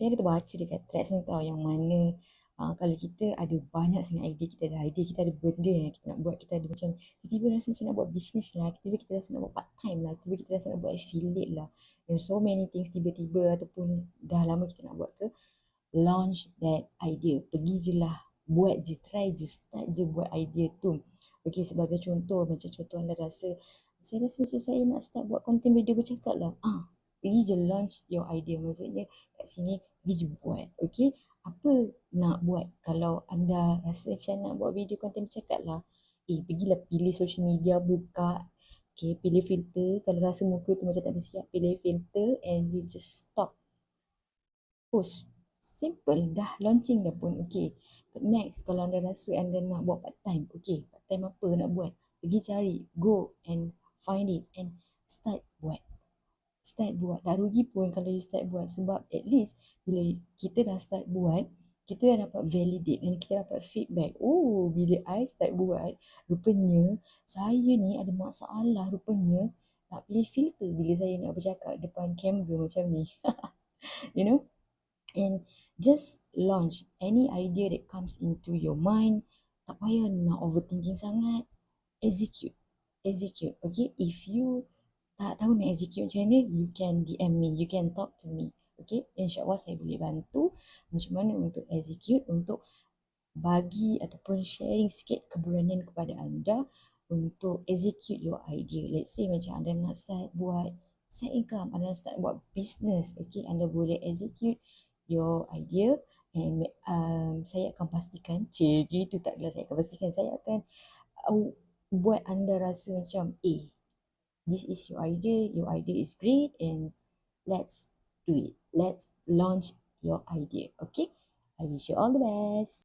Kita ada terbaca dekat threads ni tau, yang mana kalau kita ada banyak sangat idea, kita ada benda yang kita nak buat, kita ada macam tiba-tiba rasa macam nak buat bisnes lah, tiba-tiba kita rasa nak buat part time lah, tiba-tiba kita rasa nak buat affiliate lah, there's so many things tiba-tiba, ataupun dah lama kita nak buat ke, launch that idea. Pergi je lah, buat je, try je, start je buat idea tu. Okay, sebagai contoh, macam contoh anda rasa, saya rasa macam saya nak start buat konten video bercakap lah. Pergi je launch your idea. Maksudnya kat sini pergi je buat. Okay, apa nak buat? Kalau anda rasa macam nak buat video konten bercakap lah, pergilah pilih social media, buka. Okay, pilih filter. Kalau rasa muka tu macam tak bersiap, pilih filter and you just stop. Post. Simple, dah launching dah pun. Okay, next, kalau anda rasa anda nak buat part time, okay, part time apa nak buat? Pergi cari, go and find it and start buat. Start buat. Tak rugi pun kalau you start buat, sebab at least bila kita dah start buat, kita dah dapat validate dan kita dapat feedback. Oh, bila I start buat, rupanya saya ni ada masalah, rupanya nak pilih filter bila saya nak bercakap depan kamera macam ni. You know? And just launch any idea that comes into your mind. Tak payah nak overthinking sangat. Execute. Okay, if you tak tahu nak execute macam mana, you can DM me, you can talk to me. Okay, insyaAllah saya boleh bantu macam mana untuk execute, untuk bagi ataupun sharing sikit keberanian kepada anda untuk execute your idea. Let's say macam anda nak start buat side income, anda nak start buat business, okay, anda boleh execute your idea and saya akan pastikan, gitu taklah, saya akan pastikan, saya akan buat anda rasa macam, this is your idea is great and let's do it. Let's launch your idea, okay? I wish you all the best.